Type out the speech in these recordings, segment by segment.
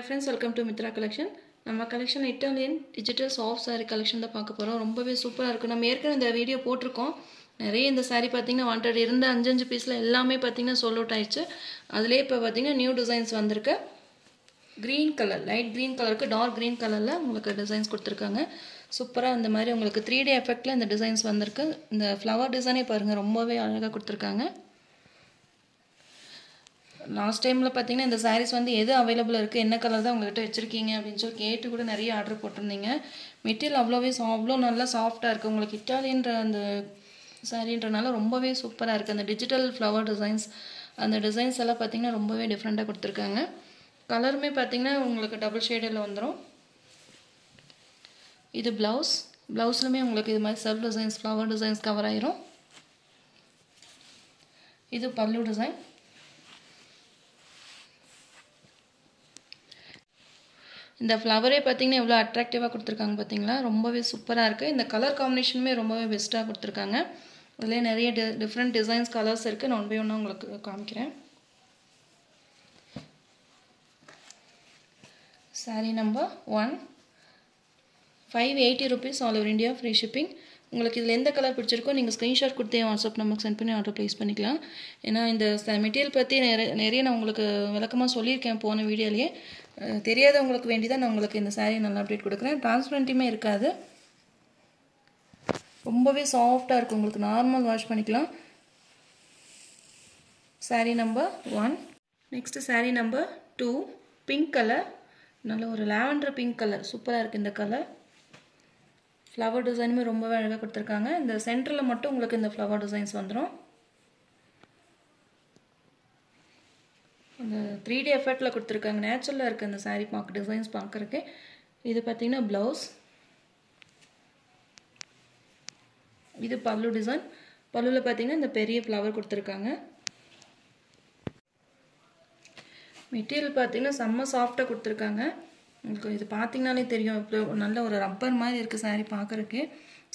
Hi friends, welcome to Mitra collection. நம்ம collection Italian digital soft saree collection தான் பார்க்க போறோம். ரொம்பவே சூப்பரா இருக்கு. நம்ம ஏற்கனவே இந்த வீடியோ போட்டுருக்கோம். நிறைய இந்த saree பாத்தீங்கன்னா வாண்டட் இருந்த 5 பீஸ்ல எல்லாமே பாத்தீங்கன்னா சோல்ட் அவுட் ஆயிடுச்சு. அதுலயே இப்ப பாத்தீங்கன்னா நியூ டிசைன்ஸ் வந்திருக்கு. green color, light green கலருக்கு dark green கலர்ல உங்களுக்கு டிசைன்ஸ் கொடுத்திருக்காங்க. சூப்பரா இந்த மாதிரி உங்களுக்கு 3D எஃபெக்ட்ல இந்த டிசைன்ஸ் வந்திருக்கு. இந்த ஃப்ளவர் டிசைனே பாருங்க ரொம்பவே அழகா கொடுத்திருக்காங்க. லாஸ்ட் டைம்ல பாத்தீங்கன்னா இந்த sarees வந்து எது அவேலபிள் இருக்கு என்ன கலர் தான் உங்ககிட்ட வச்சிருக்கீங்க அப்படினு சொல்லி கேட்டு கூட நிறைய ஆர்டர் போட்டுருந்தீங்க. மெட்டீரியல் அவ்வளோ நல்லா சாஃப்ட்டா இருக்கு. உங்களுக்கு இட்டாலியன்ற அந்த சாரின்றனால ரொம்பவே சூப்பரா இருக்கு. அந்த டிஜிட்டல் ஃப்ளவர் டிசைன்ஸ் அந்த டிசைன்ஸ் எல்லாம் பாத்தீங்கன்னா ரொம்பவே டிஃபரண்டா கொடுத்திருக்காங்க. கலருமே பாத்தீங்கன்னா உங்களுக்கு டபுள் ஷேட்ல வந்துரும். இது ப்ளவுஸ்லமே உங்களுக்கு இது மாதிரி self designs flower designs cover ஆயிரும். இது பல்லு டிசைன். இந்த ஃப்ளவரே பாத்தீங்கன்னா எவ்வளவு அட்ராக்டிவா கொடுத்திருக்காங்க பாத்தீங்களா? ரொம்பவே சூப்பரா இருக்கு. இந்த கலர் காம்பினேஷனுமே ரொம்பவே பெஸ்டா கொடுத்திருக்காங்க. இதுல நிறைய டிஃபரண்ட் டிசைன்ஸ் கலர்ஸ் இருக்கு. நான் ஒன் பை ஒன்னா உங்களுக்கு காமிக்கிறேன். saree number 1 580 rupees all over India free shipping. உங்களுக்கு இதுல எந்த கலர் பிடிச்சிருக்கோ நீங்க ஸ்கிரீன்ஷாட் கொடுத்து WhatsApp நம்பருக்கு சென்ட் பண்ணி ஆர்டர் ப்ளேஸ் பண்ணிக்கலாம். ஏனா இந்த மெட்டீரியல் பத்தி நிறைய நான் உங்களுக்கு விளக்கமா சொல்லிருக்கேன் போன வீடியோலயே. தெரியாதவங்களுக்கு வேண்டி தான் நான் உங்களுக்கு இந்த saree நல்லா அப்டேட் கொடுக்கிறேன். டிரான்ஸ்பரன்ட்மே இருக்காது. ரொம்பவே சாஃப்ட்டா இருக்கு. உங்களுக்கு நார்மல் வாஷ் பண்ணிக்கலாம். saree number 1. next saree number 2 pink color. நல்ல ஒரு லாவெண்டர் பிங்க் கலர் சூப்பரா இருக்கு இந்த கலர். ஃப்ளவர் டிசைனுமே ரொம்பவே அழகா கொடுத்திருக்காங்க. இந்த சென்டர்ல மட்டும் உங்களுக்கு இந்த ஃப்ளவர் டிசைன்ஸ் வந்துரும். இந்த 3D எஃபெக்ட்ல கொடுத்திருக்காங்க. நேச்சுரலா இருக்கு இந்த saree பாக்க டிசைன்ஸ் பாக்கறதுக்கு. இது பாத்தீங்கன்னா ப்ளவுஸ். இது பல்லு டிசைன். பல்லுல பாத்தீங்கன்னா இந்த பெரிய ஃப்ளவர் கொடுத்திருக்காங்க. மெட்டீரியல் பாத்தீங்கன்னா செம்ம சாஃப்ட்டா கொடுத்திருக்காங்க. உங்களுக்கு இது பாத்தீங்கனாலே தெரியும் நல்ல ஒரு ரப்பர் மாதிரி இருக்கு saree பாக்கறதுக்கு.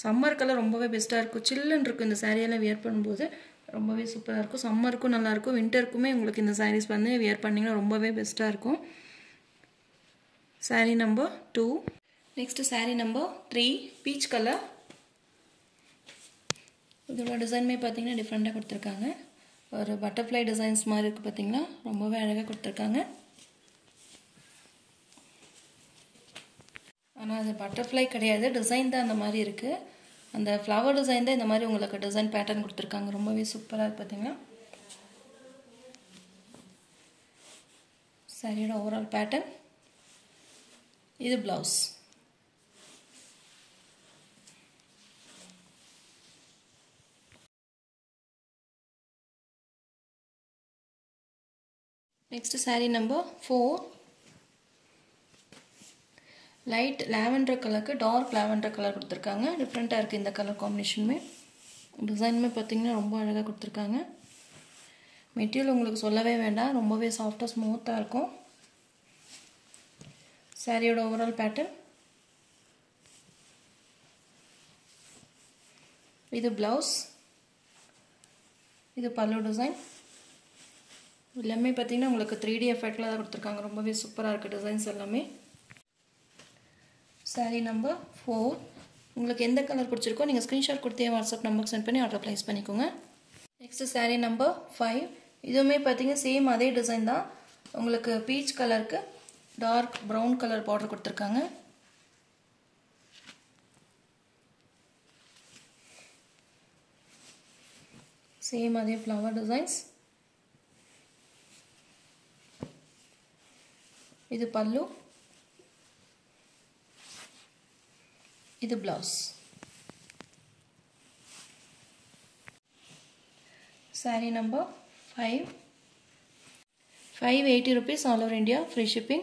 சம்மர்க்கெல்லாம் ரொம்பவே பெஸ்டா இருக்கும். சில்லுன்னு இருக்கு இந்த saree எல்லாம் wear பண்ணும்போது ரொம்பவே சூப்பரா இருக்கும். சம்மருக்கும் நல்லா இருக்கும். விண்டருக்குமே உங்களுக்கு இந்த sarees வந்து wear பண்ணீங்கன்னா ரொம்பவே பெஸ்டா இருக்கும். saree number 2. next saree number 3 peach color. இதோட டிசைன்மே பாத்தீங்கன்னா டிஃபரண்டா கொடுத்திருக்காங்க. ஒரு பட்டர்ஃப்ளை டிசைன்ஸ் மாதிரி இருக்கு பாத்தீங்களா? ரொம்பவே அழகா கொடுத்திருக்காங்க. ஆனா அது பட்டர்ஃப்ளை கிடையாது. டிசைன் தான் அந்த மாதிரி இருக்கு. அந்த ஃப்ளவர் டிசைன் தான் இந்த மாதிரி உங்களுக்கு டிசைன் பேட்டர்ன் கொடுத்திருக்காங்க. ரொம்பவே சூப்பரா இருக்கு பாத்தீங்களா? சாரியோட ஓவரால் பேட்டர்ன். இது blouse. next saree number 4 light lavender கலருக்கு dark lavender கலர் கொடுத்திருக்காங்க. டிஃபரண்டா இருக்கு இந்த கலர் காம்பினேஷனுமே. டிசைனுமே பாத்தீங்கன்னா ரொம்ப அழகா கொடுத்திருக்காங்க. மெட்டீரியல் உங்களுக்கு சொல்லவே வேண்டாம். ரொம்பவே சாஃப்ட்டா ஸ்மூத்தா இருக்கும். சாரியோட ஓவரால் பேட்டர்ன். இது ப்ளவுஸ். இது பல்லு டிசைன். எல்லாமே பாத்தீங்கன்னா உங்களுக்கு 3D எஃபெக்ட்ல தான் கொடுத்திருக்காங்க. ரொம்பவே சூப்பரா இருக்கு டிசைன்ஸ் எல்லாமே. saree number 4. உங்களுக்கு எந்த கலர் பிடிச்சிருக்கோ நீங்க ஸ்கிரீன்ஷாட் கொடுத்து WhatsApp நம்பருக்கு சென்ட் பண்ணி ஆர்டர் ப்ளேஸ் பண்ணிக்கோங்க. next saree number 5. இதுவுமே பாத்தீங்கன்னா சேம் அதே டிசைன் தான். உங்களுக்கு பீச் கலருக்கு டார்க் பிரவுன் கலர் பார்டர் கொடுத்திருக்காங்க. சேம் அதே ஃப்ளவர் டிசைன்ஸ். இது பல்லு. இது blouse. saree number 5 580 rupees all over India free shipping.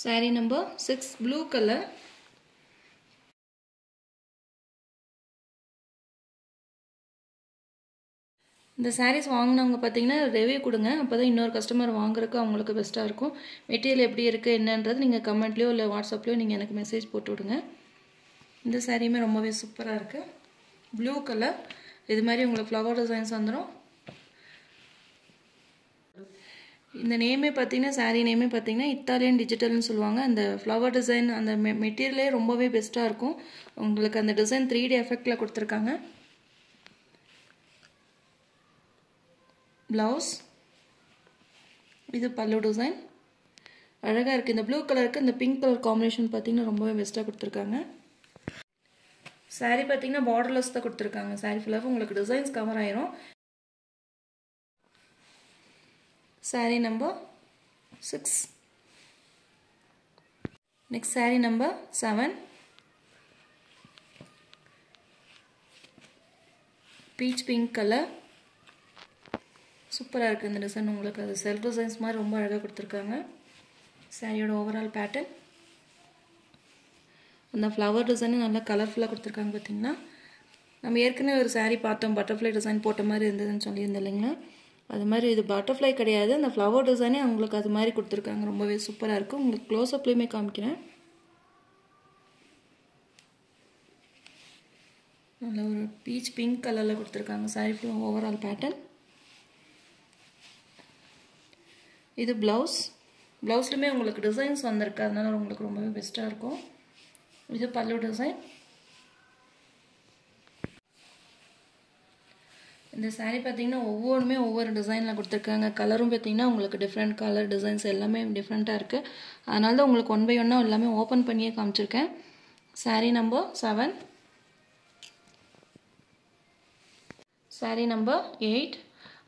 saree number 6 blue color. இந்த sarees வாங்குனவங்க பாத்தீங்கன்னா ரிவ்யூ கொடுங்க. அப்பதான் இன்னொரு கஸ்டமர் வாங்குறதுக்கு அவங்களுக்கு பெஸ்டா இருக்கும். மெட்டீரியல் எப்படி இருக்கு என்னன்றது நீங்க கமெண்ட்லயோ இல்ல வாட்ஸ்அப்லயோ நீங்க எனக்கு மெசேஜ் போட்டு விடுங்க. இந்த சாரியுமே ரொம்பவே சூப்பரா இருக்கு. Blue colour. இது மாதிரி உங்களுக்கு ஃப்ளவர் டிசைன்ஸ் வந்துரும். இந்த நேமே பார்த்தீங்கன்னா saree நேமே பார்த்தீங்கன்னா இத்தாலியன் டிஜிட்டல்னு சொல்லுவாங்க. அந்த ஃப்ளவர் டிசைன் அந்த மெட்டீரியலே ரொம்பவே பெஸ்ட்டாக இருக்கும். உங்களுக்கு அந்த டிசைன் 3D எஃபெக்டில் கொடுத்துருக்காங்க. ப்ளவுஸ், இது பல்லு டிசைன் அழகாக இருக்குது. இந்த ப்ளூ கலருக்கு இந்த பிங்க் கலர் காம்பினேஷன் பார்த்தீங்கன்னா ரொம்பவே பெஸ்ட்டாக கொடுத்துருக்காங்க. saree பார்த்தீங்கன்னா பார்டர்லெஸ் தான் கொடுத்துருக்காங்க. saree ஃபுல்லாக உங்களுக்கு டிசைன்ஸ் கவர் ஆயிரும். saree number 6. Next saree number 7. Beach pink colour சூப்பராக இருக்குது இந்த டிசைன். உங்களுக்கு அது செல்ஃப் டிசைன்ஸ் மாதிரி ரொம்ப அழகாக கொடுத்துருக்காங்க. சாரியோட ஓவரால் பேட்டர்ன் அந்த ஃப்ளவர் டிசைனும் நல்லா கலர்ஃபுல்லாக கொடுத்துருக்காங்க. பார்த்தீங்கன்னா நம்ம ஏற்கனவே ஒரு saree பார்த்தோம், பட்டர்ஃப்ளை டிசைன் போட்ட மாதிரி இருந்ததுன்னு சொல்லியிருந்தேன் இல்லைங்களா? அது மாதிரி இது பட்டர்ஃப்ளை கிடையாது, அந்த ஃப்ளவர் டிசைனே அவங்களுக்கு அது மாதிரி கொடுத்துருக்காங்க. ரொம்பவே சூப்பராக இருக்குது. உங்களுக்கு க்ளோஸ்அப்லேயுமே காமிக்கிறேன். நல்ல ஒரு பீச் பிங்க் கலரில் கொடுத்துருக்காங்க saree ஃபுல்லாக ஓவரால் பேட்டர்ன். இது ப்ளவுஸ். ப்ளவுஸ்லையுமே உங்களுக்கு டிசைன்ஸ் வந்திருக்கு, அதனால உங்களுக்கு ரொம்பவே பெஸ்ட்டாக இருக்கும். இது பல்லு டிசைன். இந்த saree பார்த்தீங்கன்னா ஒவ்வொன்றுமே ஒவ்வொரு டிசைனில் கொடுத்துருக்காங்க. கலரும் பார்த்தீங்கன்னா உங்களுக்கு டிஃப்ரெண்ட் கலர் டிசைன்ஸ் எல்லாமே டிஃப்ரெண்ட்டாக இருக்குது. அதனால தான் உங்களுக்கு 1 by 1 எல்லாமே ஓப்பன் பண்ணியே காமிச்சிருக்கேன். saree number 7. saree number 8.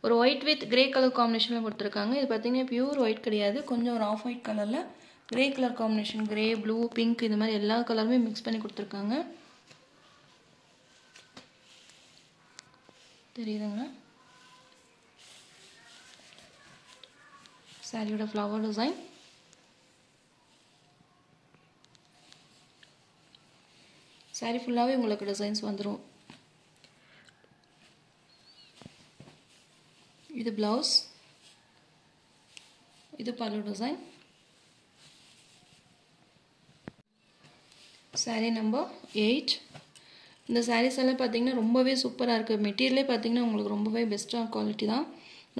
ஒரு ஒயிட் வித் கிரே கலர் காம்பினேஷனில் கொடுத்துருக்காங்க. இது பார்த்தீங்கன்னா பியூர் ஒயிட் கிடையாது, கொஞ்சம் ஒரு ஆஃப் ஒயிட் கலரில் grey colour combination, grey blue pink இது மாதிரி எல்லா கலருமே மிக்ஸ் பண்ணி கொடுத்துருக்காங்க. தெரியுதுங்களா? சாரியோட ஃப்ளவர் டிசைன். சாரி ஃபுல்லாகவே உங்களுக்கு டிசைன்ஸ் வந்துடும். இது ப்ளவுஸ், இது பல்லு டிசைன். saree number 8. இந்த sarees எல்லாம் பார்த்தீங்கன்னா ரொம்பவே சூப்பராக இருக்குது. மெட்டீரியலே பார்த்தீங்கன்னா உங்களுக்கு ரொம்பவே பெஸ்ட்டாக குவாலிட்டி தான்.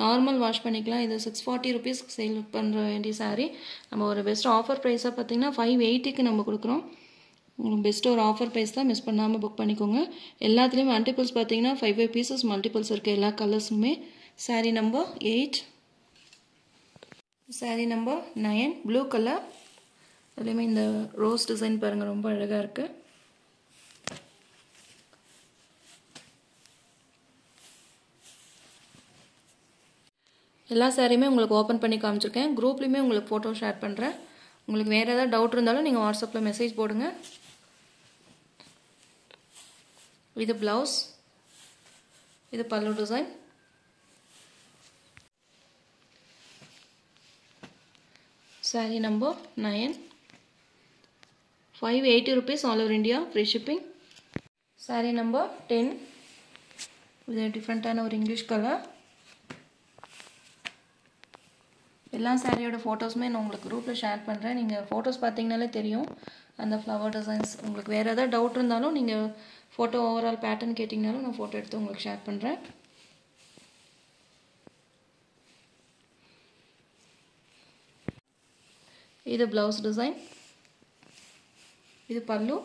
நார்மல் வாஷ் பண்ணிக்கலாம். இது 640 rupeesக்கு சேல் பண்ணுற வேண்டிய saree நம்ம ஒரு பெஸ்ட் ஆஃபர் ப்ரைஸாக பார்த்தீங்கன்னா 580க்கு நம்ம கொடுக்குறோம். உங்களுக்கு பெஸ்ட்டு ஒரு ஆஃபர் ப்ரைஸ் தான், மிஸ் பண்ணாமல் புக் பண்ணிக்கோங்க. எல்லாத்துலேயும் மல்டிபிள்ஸ் பார்த்தீங்கன்னா 5 பீசஸ் மல்டிபிள்ஸ் இருக்குது எல்லா கலர்ஸுமே. saree number 8. saree number 9. Blue colour. அதுலேயுமே இந்த ரோஸ் டிசைன் பாருங்கள், ரொம்ப அழகாக இருக்குது. எல்லா சாரியுமே உங்களுக்கு ஓப்பன் பண்ணி காமிச்சிருக்கேன். குரூப்லேயுமே உங்களுக்கு ஃபோட்டோ ஷேர் பண்ணுறேன். உங்களுக்கு வேறு ஏதாவது டவுட் இருந்தாலும் நீங்கள் வாட்ஸ்அப்பில் மெசேஜ் போடுங்க. இது ப்ளவுஸ், இது பல்லு design. saree number 9. 580 rupees all over India, free shipping. saree number 10. இது டிஃப்ரெண்ட்டான ஒரு இங்கிலீஷ் கலர். எல்லா சாரியோட ஃபோட்டோஸுமே நான் உங்களுக்கு குரூப்பில் ஷேர் பண்ணுறேன். நீங்கள் ஃபோட்டோஸ் பார்த்தீங்கனாலே தெரியும் அந்த ஃப்ளவர் டிசைன்ஸ். உங்களுக்கு வேறு ஏதாவது டவுட் இருந்தாலும் நீங்கள் ஃபோட்டோ ஓவரால் பேட்டர்ன் கேட்டிங்கனாலும் நான் ஃபோட்டோ எடுத்து உங்களுக்கு ஷேர் பண்ணுறேன். இது ப்ளவுஸ் டிசைன், இது பல்லு.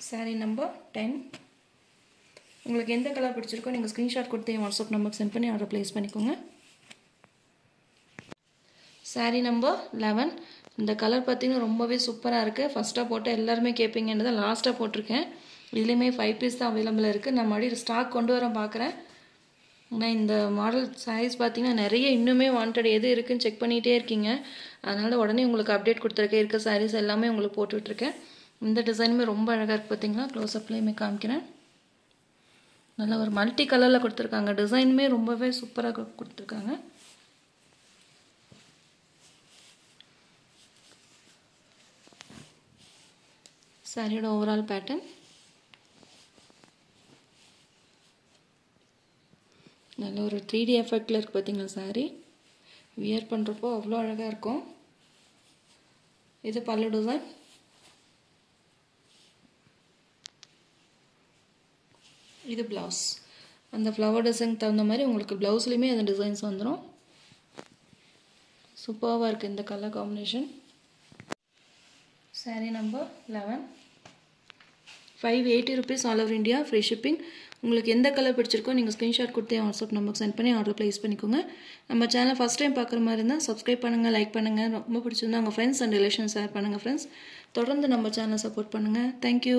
saree number 10. உங்களுக்கு எந்த கலர் பிடிச்சிருக்கோ நீங்கள் ஸ்க்ரீன்ஷாட் கொடுத்து என் வாட்ஸ்அப் நம்பருக்கு சென்ட் பண்ணி ஆர்டர் ப்ளேஸ் பண்ணிக்கோங்க. saree number 11. இந்த கலர் பார்த்தீங்கன்னா ரொம்பவே சூப்பராக இருக்குது. ஃபஸ்ட்டாக போட்டு எல்லாருமே கேட்பீங்கன்றதை லாஸ்ட்டாக போட்டிருக்கேன். இதுலேயுமே 5 பீஸ் தான் அவைலபிளாக இருக்குது. நான் மறுபடியும் ஸ்டாக் கொண்டு வர பார்க்குறேன். ஆனால் இந்த மாடல் சாரீஸ் பார்த்தீங்கன்னா நிறைய இன்னுமே வாண்டட் எது இருக்குதுன்னு செக் பண்ணிகிட்டே இருக்கீங்க. அதனால் உடனே உங்களுக்கு அப்டேட் கொடுத்துருக்கேன். இருக்க சாரீஸ் எல்லாமே உங்களுக்கு போட்டுட்ருக்கேன். இந்த டிசைனுமே ரொம்ப அழகாக இருக்குது. பார்த்தீங்களா? க்ளோஸ்அப்லேயுமே காமிக்கிறேன். நல்லா ஒரு மல்டி கலரில் கொடுத்துருக்காங்க. டிசைனுமே ரொம்பவே சூப்பராக கொடுத்துருக்காங்க. சாரியோட ஓவரால் பேட்டர்ன் நல்ல ஒரு 3D எஃபெக்டில் இருக்குது. பார்த்தீங்களா? சாரி வியர் பண்ணுறப்போ அவ்வளோ அழகாக இருக்கும். இது பல்லு டிசைன். இது ப்ளவுஸ். அந்த ஃப்ளவர் டிசைனுக்கு தகுந்த மாதிரி உங்களுக்கு ப்ளவுஸ்லேயுமே அந்த டிசைன்ஸ் வந்துடும். சூப்பராக இருக்குது இந்த colour combination. Sari number 11. 580 rupees all over India, free shipping. உங்களுக்கு எந்த கலர் பிடிச்சிருக்கோ நீங்கள் ஸ்க்ரீன்ஷாட் கொடுத்து வாட்ஸ்அப் நம்பருக்கு சென்ட் பண்ணி ஆர்டர் ப்ளேஸ் பண்ணிக்கோங்க. நம்ம சேனல் ஃபஸ்ட் டைம் பார்க்குற மாதிரி இருந்தால் சப்ஸ்கிரைப் பண்ணுங்கள், லைக் பண்ணுங்கள். ரொம்ப பிடிச்சிருந்தா உங்கள் ஃப்ரெண்ட்ஸ் அண்ட் ரிலேஷன்ஸ் ஷேர் பண்ணுங்கள் ஃப்ரெண்ட்ஸ். தொடர்ந்து நம்ம சேனலை சப்போர்ட் பண்ணுங்கள். தேங்க்யூ.